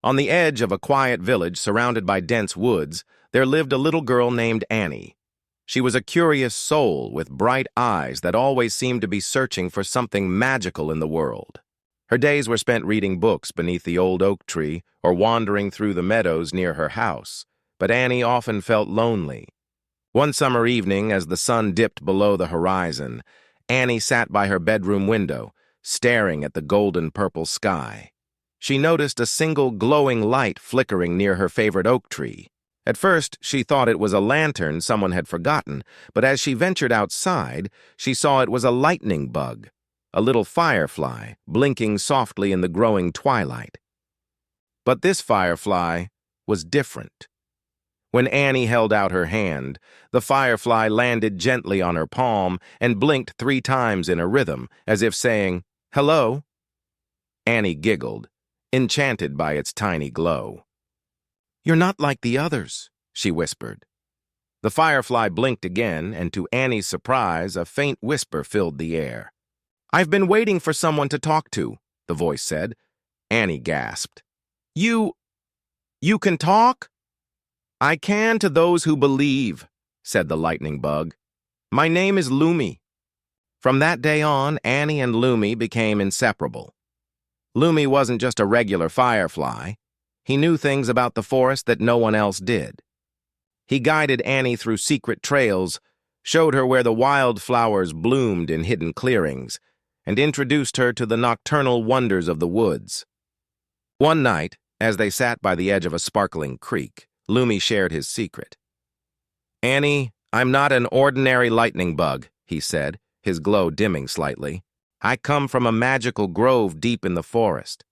On the edge of a quiet village surrounded by dense woods, there lived a little girl named Annie. She was a curious soul with bright eyes that always seemed to be searching for something magical in the world. Her days were spent reading books beneath the old oak tree or wandering through the meadows near her house, but Annie often felt lonely. One summer evening, as the sun dipped below the horizon, Annie sat by her bedroom window, staring at the golden-purple sky. She noticed a single glowing light flickering near her favorite oak tree. At first, she thought it was a lantern someone had forgotten, but as she ventured outside, she saw it was a lightning bug, a little firefly, blinking softly in the growing twilight. But this firefly was different. When Annie held out her hand, the firefly landed gently on her palm and blinked 3 times in a rhythm, as if saying, "Hello." Annie giggled, enchanted by its tiny glow. "You're not like the others," she whispered. The firefly blinked again, and to Annie's surprise, a faint whisper filled the air. "I've been waiting for someone to talk to," the voice said. Annie gasped. You can talk?" "I can to those who believe," said the lightning bug. "My name is Lumi." From that day on, Annie and Lumi became inseparable. Lumi wasn't just a regular firefly. He knew things about the forest that no one else did. He guided Annie through secret trails, showed her where the wildflowers bloomed in hidden clearings, and introduced her to the nocturnal wonders of the woods. One night, as they sat by the edge of a sparkling creek, Lumi shared his secret. "Annie, I'm not an ordinary lightning bug," he said, his glow dimming slightly. "I come from a magical grove deep in the forest.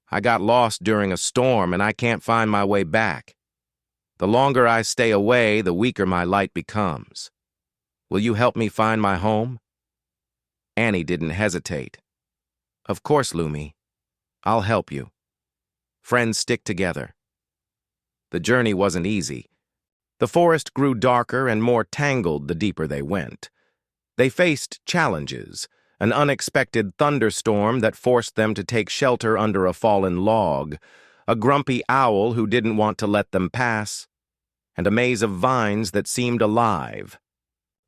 I got lost during a storm and I can't find my way back. The longer I stay away, the weaker my light becomes. Will you help me find my home?" Annie didn't hesitate. "Of course, Lumi. I'll help you. Friends stick together." The journey wasn't easy. The forest grew darker and more tangled the deeper they went. They faced challenges, an unexpected thunderstorm that forced them to take shelter under a fallen log, a grumpy owl who didn't want to let them pass, and a maze of vines that seemed alive.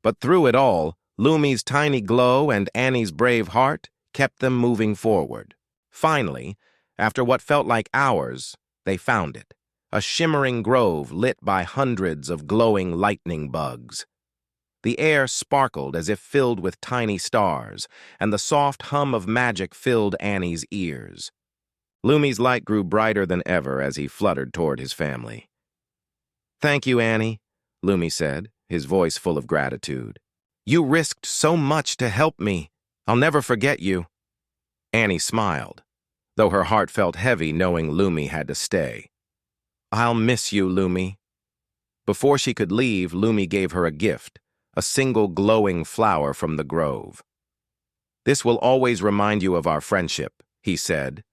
But through it all, Lumi's tiny glow and Annie's brave heart kept them moving forward. Finally, after what felt like hours, they found it, a shimmering grove lit by hundreds of glowing lightning bugs. The air sparkled as if filled with tiny stars, and the soft hum of magic filled Annie's ears. Lumi's light grew brighter than ever as he fluttered toward his family. "Thank you, Annie," Lumi said, his voice full of gratitude. "You risked so much to help me. I'll never forget you." Annie smiled, though her heart felt heavy knowing Lumi had to stay. "I'll miss you, Lumi." Before she could leave, Lumi gave her a gift, a single glowing flower from the grove. "This will always remind you of our friendship," he said,